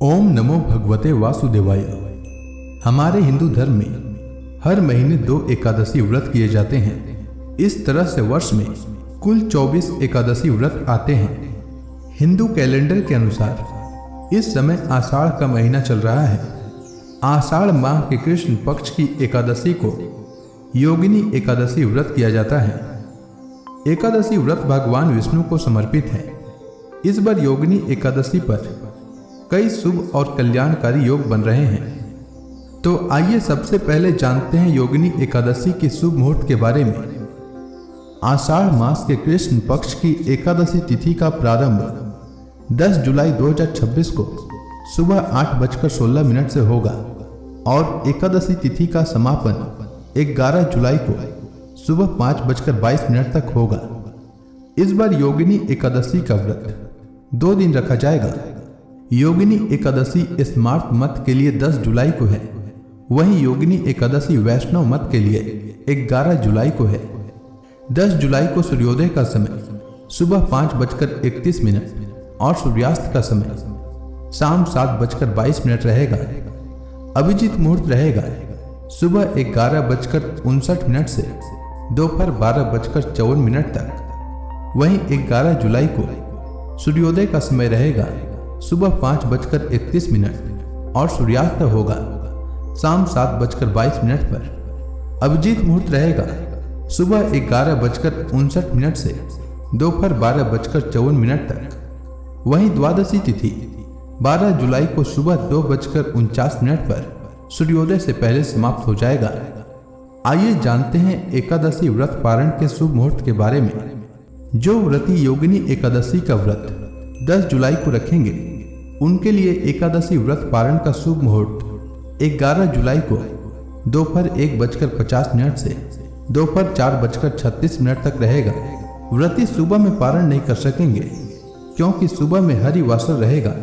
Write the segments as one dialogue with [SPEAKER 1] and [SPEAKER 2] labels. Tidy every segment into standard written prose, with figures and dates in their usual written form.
[SPEAKER 1] ओम नमो भगवते वासुदेवाय। हमारे हिंदू धर्म में हर महीने 2 एकादशी व्रत किए जाते हैं। इस तरह से वर्ष में कुल 24 एकादशी व्रत आते हैं। हिंदू कैलेंडर के अनुसार इस समय आषाढ़ का महीना चल रहा है। आषाढ़ माह के कृष्ण पक्ष की एकादशी को योगिनी एकादशी व्रत किया जाता है। एकादशी व्रत भगवान विष्णु को समर्पित है। इस बार योगिनी एकादशी पर कई शुभ और कल्याणकारी योग बन रहे हैं। तो आइए सबसे पहले जानते हैं योगिनी एकादशी के शुभ मुहूर्त के बारे में। आषाढ़ मास के कृष्ण पक्ष की एकादशी तिथि का प्रारंभ 10 जुलाई 2026 को सुबह 8:16 से होगा और एकादशी तिथि का समापन 11 जुलाई को सुबह 5:22 तक होगा। इस बार योगिनी एकादशी का व्रत 2 दिन रखा जाएगा। योगिनी एकादशी स्मार्त मत के लिए 10 जुलाई को है, वहीं योगिनी एकादशी वैष्णव मत के लिए 11 जुलाई को है। 10 जुलाई को सूर्योदय का समय सुबह 5:31 और सूर्यास्त का समय शाम 7:22 रहेगा। अभिजीत मुहूर्त रहेगा सुबह 11:59 से दोपहर 12:54 तक। वहीं 11 जुलाई को सूर्योदय का समय रहेगा सुबह 5:31 और सूर्यास्त होगा शाम 7:22 पर। अभिजीत मुहूर्त रहेगा सुबह 11:59 से दोपहर 12:54 तक। वहीं द्वादशी तिथि 12 जुलाई को सुबह 2:49 पर सूर्योदय से पहले समाप्त हो जाएगा। आइए जानते हैं एकादशी व्रत पारण के शुभ मुहूर्त के बारे में। जो व्रती योगिनी एकादशी का व्रत 10 जुलाई को रखेंगे उनके लिए एकादशी व्रत पारण का शुभ मुहूर्त 11 जुलाई को दोपहर 1:50 से दोपहर 4:36 तक रहेगा। व्रती सुबह में पारण नहीं कर सकेंगे क्योंकि सुबह में हरिवासर रहेगा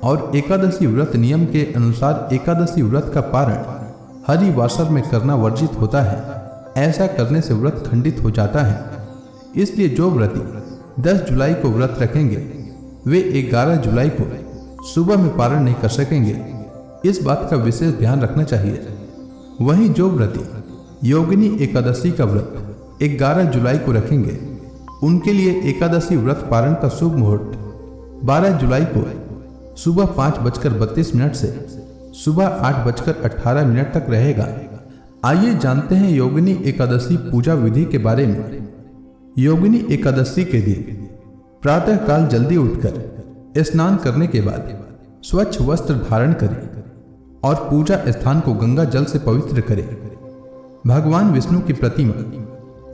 [SPEAKER 1] और एकादशी व्रत नियम के अनुसार एकादशी व्रत का पारण हरिवासर में करना वर्जित होता है। ऐसा करने से व्रत खंडित हो जाता है। इसलिए जो व्रती 10 जुलाई को व्रत रखेंगे वे 11 जुलाई को सुबह में पारण नहीं कर सकेंगे। इस बात का विशेष ध्यान रखना चाहिए। वहीं जो व्रती योगिनी एकादशी का व्रत 11 जुलाई को रखेंगे उनके लिए एकादशी व्रत पारण का शुभ मुहूर्त 12 जुलाई को सुबह 5:32 से सुबह 8:18 तक रहेगा। आइए जानते हैं योगिनी एकादशी पूजा विधि के बारे में। योगिनी एकादशी के दिन प्रातः काल जल्दी उठकर स्नान करने के बाद स्वच्छ वस्त्र धारण करें और पूजा स्थान को गंगा जल से पवित्र करें। भगवान विष्णु की प्रतिमा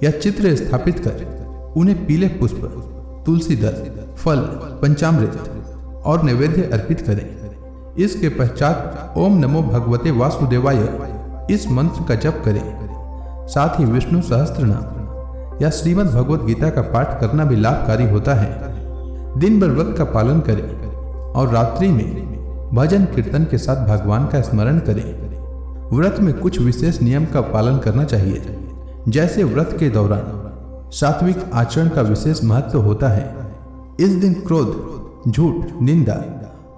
[SPEAKER 1] या चित्र स्थापित कर उन्हें पीले पुष्प, तुलसी दल, फल, पंचामृत और नैवेद्य अर्पित करें। इसके पश्चात ओम नमो भगवते वासुदेवाय इस मंत्र का जप करें। साथ ही विष्णु सहस्त्रनाम या श्रीमद् भगवद गीता का पाठ करना भी लाभकारी होता है। दिन भर व्रत का पालन करें और रात्रि में भजन कीर्तन के साथ भगवान का स्मरण करें। व्रत में कुछ विशेष नियम का पालन करना चाहिए, जैसे व्रत के दौरान सात्विक आचरण का विशेष महत्व होता है। इस दिन क्रोध, झूठ, निंदा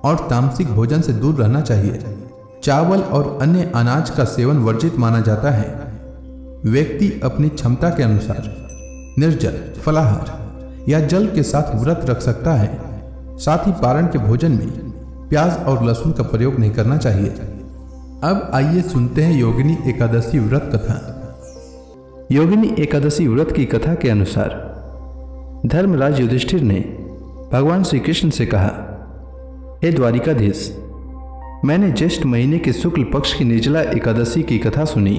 [SPEAKER 1] और तामसिक भोजन से दूर रहना चाहिए। चावल और अन्य अनाज का सेवन वर्जित माना जाता है। व्यक्ति अपनी क्षमता के अनुसार निर्जल, फलाहार या जल के साथ व्रत रख सकता है। साथ ही पारण के भोजन में प्याज और लहसुन का प्रयोग नहीं करना चाहिए। अब आइए सुनते हैं योगिनी एकादशी व्रत कथा। योगिनी एकादशी व्रत की कथा के अनुसार धर्मराज युधिष्ठिर ने भगवान श्री कृष्ण से कहा, हे द्वारिकाधीश, मैंने ज्येष्ठ महीने के शुक्ल पक्ष की निर्जला एकादशी की कथा सुनी।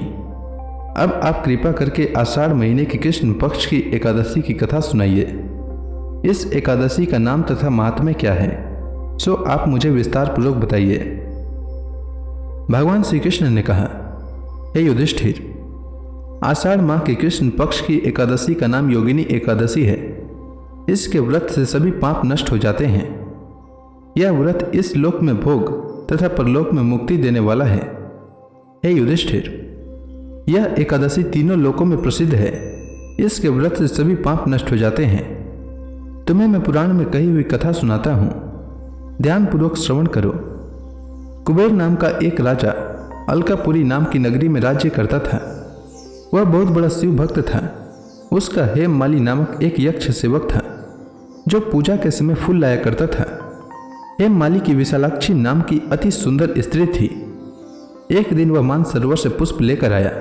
[SPEAKER 1] अब आप कृपा करके आषाढ़ महीने की कृष्ण पक्ष की एकादशी की कथा सुनाइए। इस एकादशी का नाम तथा महात्म्य क्या है, सो आप मुझे विस्तार पूर्वक बताइए। भगवान श्री कृष्ण ने कहा, हे युधिष्ठिर, आषाढ़ माह के कृष्ण पक्ष की एकादशी का नाम योगिनी एकादशी है। इसके व्रत से सभी पाप नष्ट हो जाते हैं। यह व्रत इस लोक में भोग तथा परलोक में मुक्ति देने वाला है। हे युधिष्ठिर, यह एकादशी तीनों लोकों में प्रसिद्ध है। इसके व्रत से सभी पाप नष्ट हो जाते हैं। तुम्हें मैं पुराण में कही हुई कथा सुनाता हूँ, ध्यानपूर्वक श्रवण करो। कुबेर नाम का एक राजा अलकापुरी नाम की नगरी में राज्य करता था। वह बहुत बड़ा शिव भक्त था। उसका हेममाली नामक एक यक्ष सेवक था जो पूजा के समय फूल लाया करता था। हेममाली की विशालाक्षी नाम की अति सुंदर स्त्री थी। एक दिन वह मानसरोवर से पुष्प लेकर आया,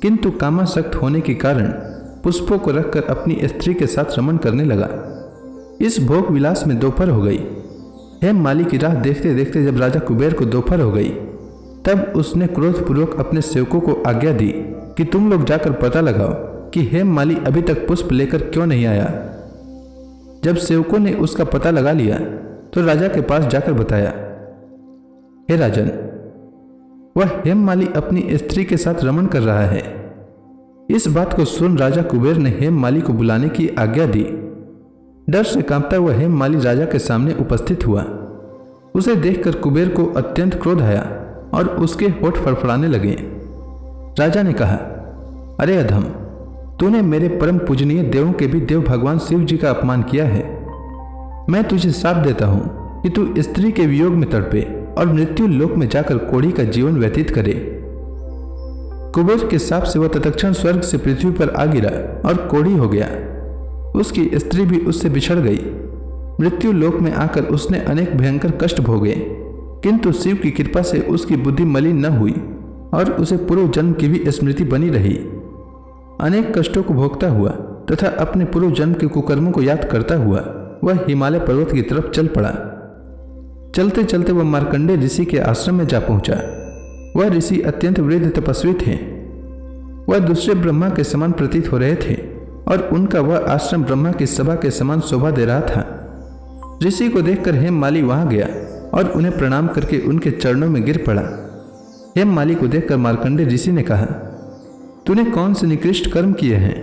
[SPEAKER 1] किंतु कामासक्त होने के कारण पुष्पों को रखकर अपनी स्त्री के साथ रमण करने लगा। इस भोग विलास में दोपहर हो गई। हेममाली की राह देखते देखते जब राजा कुबेर को दोपहर हो गई, तब उसने क्रोधपूर्वक अपने सेवकों को आज्ञा दी कि तुम लोग जाकर पता लगाओ कि हेममाली अभी तक पुष्प लेकर क्यों नहीं आया। जब सेवकों ने उसका पता लगा लिया तो राजा के पास जाकर बताया, हे राजन, वह हेममाली अपनी स्त्री के साथ रमण कर रहा है। इस बात को सुन राजा कुबेर ने हेममाली को बुलाने की आज्ञा दी। डर से कांपता हुआ हेममाली राजा के सामने उपस्थित हुआ। उसे देखकर कुबेर को अत्यंत क्रोध आया और उसके होठ फड़फड़ाने लगे। राजा ने कहा, अरे अधम, तूने मेरे परम पूजनीय देवों के भी देव भगवान शिव जी का अपमान किया है। मैं तुझे शाप देता हूं कि तू स्त्री के वियोग में तड़पे और मृत्यु लोक में जाकर कोढ़ी का जीवन व्यतीत करे। कुबेर के शाप से वह तत्क्षण स्वर्ग से पृथ्वी पर आ गिरा और कोढ़ी हो गया। उसकी स्त्री भी उससे बिछड़ गई। मृत्यु लोक में आकर उसने अनेक भयंकर कष्ट भोगे, किंतु शिव की कृपा से उसकी बुद्धि मलिन न हुई और उसे पूर्व जन्म की भी स्मृति बनी रही। अनेक कष्टों को भोगता हुआ तथा अपने पूर्व जन्म के कुकर्मों को याद करता हुआ वह हिमालय पर्वत की तरफ चल पड़ा। चलते चलते वह मार्कंडेय ऋषि के आश्रम में जा पहुंचा। वह ऋषि अत्यंत वृद्ध तपस्वी थे। वह दूसरे ब्रह्मा के समान प्रतीत हो रहे थे और उनका वह आश्रम ब्रह्मा की सभा के समान शोभा दे रहा था। ऋषि को देखकर हेममाली वहां गया और उन्हें प्रणाम करके उनके चरणों में गिर पड़ा। हेममाली को देखकर मार्कंडेय ऋषि ने कहा, तूने कौन से निकृष्ट कर्म किए हैं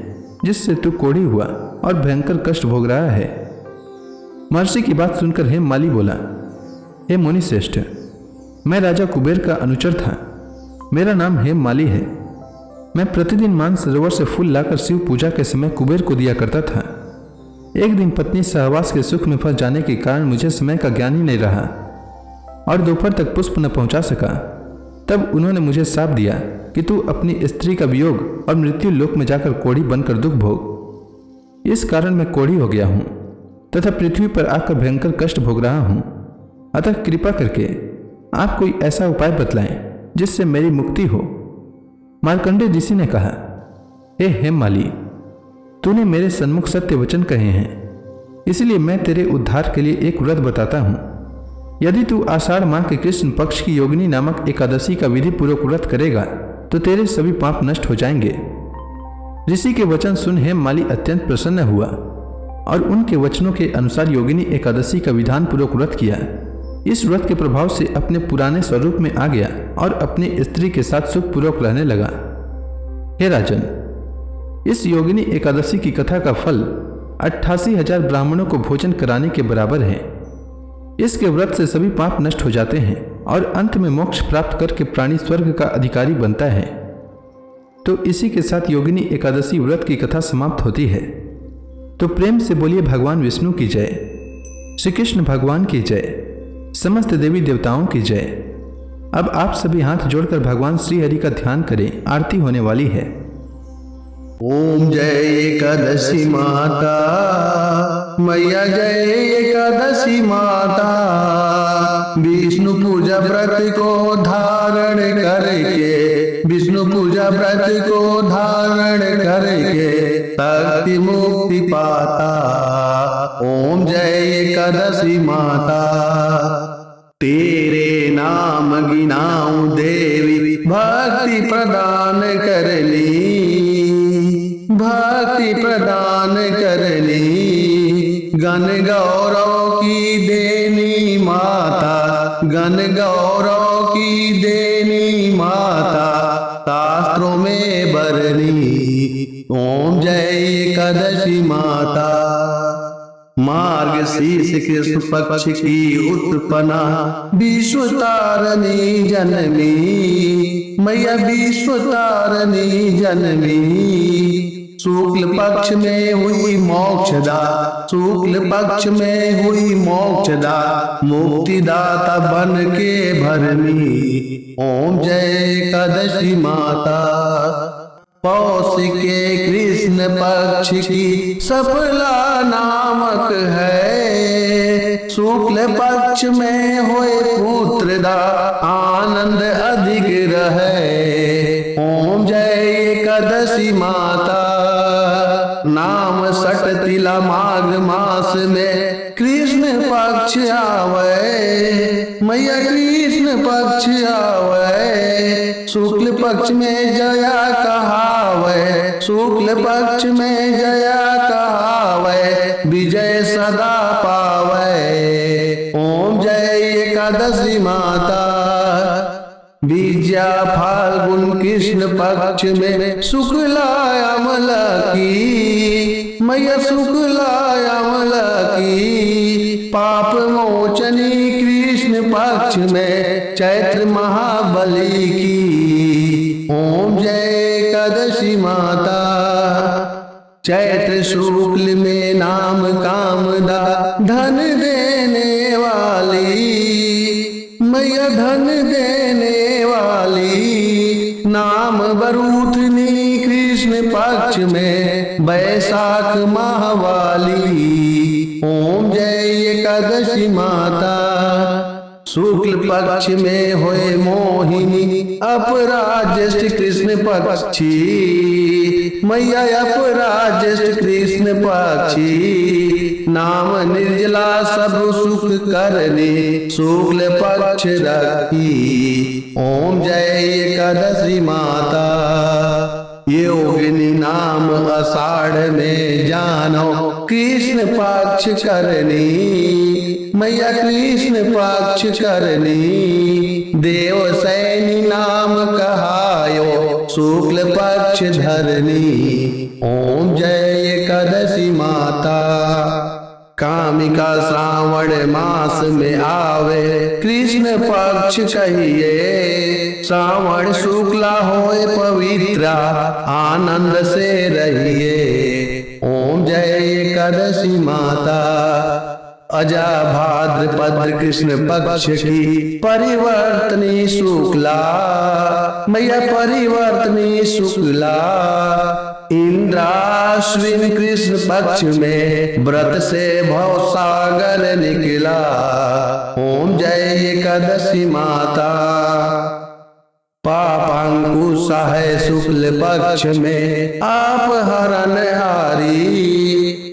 [SPEAKER 1] जिससे तू कोढ़ी हुआ और भयंकर कष्ट भोग रहा है। महर्षि की बात सुनकर हेममाली बोला, हे मुनि श्रेष्ठ, मैं राजा कुबेर का अनुचर था। मेरा नाम हेममाली है। मैं प्रतिदिन मानसरोवर से फूल लाकर शिव पूजा के समय कुबेर को दिया करता था। एक दिन पत्नी सहवास के सुख में फंस जाने के कारण मुझे समय का ज्ञान ही नहीं रहा और दोपहर तक पुष्प न पहुंचा सका। तब उन्होंने मुझे शाप दिया कि तू अपनी स्त्री का वियोग और मृत्यु लोक में जाकर कोढ़ी बनकर दुख भोग। इस कारण मैं कोढ़ी हो गया हूं तथा पृथ्वी पर आकर भयंकर कष्ट भोग रहा हूं। अतः कृपा करके आप कोई ऐसा उपाय बतलाएं जिससे मेरी मुक्ति हो। मार्कंडेय ऋषि ने कहा, हे हेममाली, तूने मेरे सन्मुख सत्य वचन कहे हैं, इसलिए मैं तेरे उद्धार के लिए एक व्रत बताता हूं। यदि तू आषाढ़ माह के कृष्ण पक्ष की योगिनी नामक एकादशी का विधि पूर्वक व्रत करेगा तो तेरे सभी पाप नष्ट हो जाएंगे। ऋषि के वचन सुन हेममाली अत्यंत प्रसन्न हुआ और उनके वचनों के अनुसार योगिनी एकादशी का विधान पूर्वक व्रत किया। इस व्रत के प्रभाव से अपने पुराने स्वरूप में आ गया और अपनी स्त्री के साथ सुखपूर्वक रहने लगा। हे राजन, इस योगिनी एकादशी की कथा का फल 88,000 ब्राह्मणों को भोजन कराने के बराबर है। इसके व्रत से सभी पाप नष्ट हो जाते हैं और अंत में मोक्ष प्राप्त करके प्राणी स्वर्ग का अधिकारी बनता है। तो इसी के साथ योगिनी एकादशी व्रत की कथा समाप्त होती है। तो प्रेम से बोलिए भगवान विष्णु की जय, श्री कृष्ण भगवान की जय, समस्त देवी देवताओं की जय। अब आप सभी हाथ जोड़कर भगवान श्री हरि का ध्यान करें, आरती होने वाली है।
[SPEAKER 2] ओम जय एकादशी माता मैया, जय एकादशी माता। विष्णु पूजा व्रत को धारण करके, विष्णु पूजा व्रत को धारण करके शक्ति मुक्ति पाता। ओम जय एकादशी माता। तेरे नाम गिनाऊं देवी, भक्ति प्रदान करनी, भक्ति प्रदान करनी। गण गौरव की देनी माता, गण गौरव की देनी माता, शास्त्रों में बरनी। ओम जय एकादशी माता। मार्गशीर्ष कृष्ण पक्ष की उत्पन्ना, विश्व तारणी जननी मैया, विश्व तारणी जननी। शुक्ल पक्ष में हुई मोक्षदा, शुक्ल पक्ष में हुई मोक्षदा, मुक्तिदाता बन के भरमी। ओम जय एकादशी माता। पौष के कृष्ण पक्ष की सफला नामक है, शुक्ल पक्ष में होए पुत्रदा, आनंद अधिक रहे। ओम जय एकादशी माता। नाम सटतिला माघ मास में कृष्ण पक्ष आवे, मैया कृष्ण पक्ष आवे, शुक्ल पक्ष में जया कहावे, शुक्ल पक्ष में जया कहावे, विजय सदा पावे। ओम जय एकादशी माता। विद्या फाल्गुन कृष्ण पक्ष में शुक्ला अमला की, मैया शुक्ला अमला की, पाप मोचनी कृष्ण पक्ष में चैत्र महाबली की। ओम जय एकादशी माता। चैत्र शुक्ल में नाम कामदा, धन देने वाली, मैया धन देने वाली, नाम बरूथनी कृष्ण पक्ष में बैसाख माहवाली। ओम जय एकादशी माता। शुक्ल पक्ष में होए मोहिनी, अपराज्येष्ठ कृष्ण पक्षी, मैया अपराज्येष्ठ कृष्ण पक्षी, नाम निर्जला सब सुख करने, शुक्ल पक्ष रखी। ओम जय एकादशी माता। योगिनी नाम आषाढ़ में जानो, कृष्ण पक्ष करनी, मैया कृष्ण पक्ष करनी, देव सैनी नाम कहायो, शुक्ल पक्ष धरनी। ओम जय एकादशी माता। कामिका श्रावण मास में आवे, कृष्ण पक्ष कहिए, श्रावण शुक्ला होए पवित्रा, आनंद से रहिए। ओम जय एकादशी माता। अजा भाद्रपद कृष्ण पक्ष की परिवर्तनी शुक्ला, मैया परिवर्तनी शुक्ला, इंद्राश्विन कृष्ण पक्ष में व्रत से भव सागर निकला। ओम जय एकादशी माता। पापांकुश है शुक्ल पक्ष में आप हरणहारी,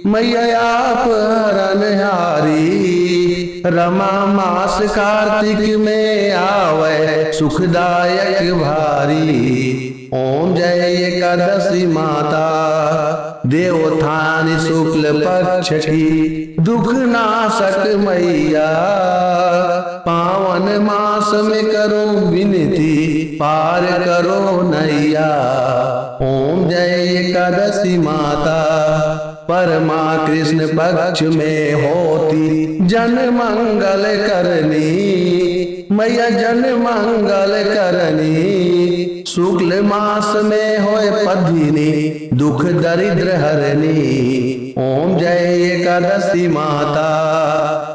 [SPEAKER 2] मैया आप हरणहारी, रमा मास कार्तिक में आवे, सुखदायक भारी। ओम जय एकादशी माता। देवोत्थान शुक्ल पक्ष की दुख नाशक मैया, पावन मास में करो विनती, पार करो नैया। ओम जय एकादशी माता। परमा कृष्ण पक्ष में होती जन मंगल करनी, मैया जन मंगल करनी, शुक्ल मास में होए पधिनी, दुख दरिद्र हरनी। ओम जय एकादशी माता।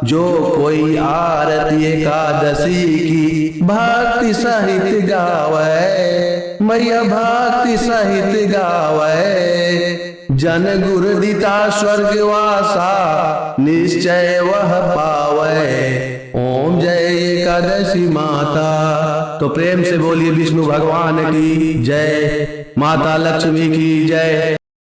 [SPEAKER 2] जो कोई आरती एकादशी की भक्ति सहित गावे, मैया भक्ति सहित गावे, जन गुरु दिता स्वर्गवासा, निश्चय वह पावे। ओम जय एकादशी माता। तो प्रेम से बोलिए विष्णु भगवान की जय, माता लक्ष्मी की जय,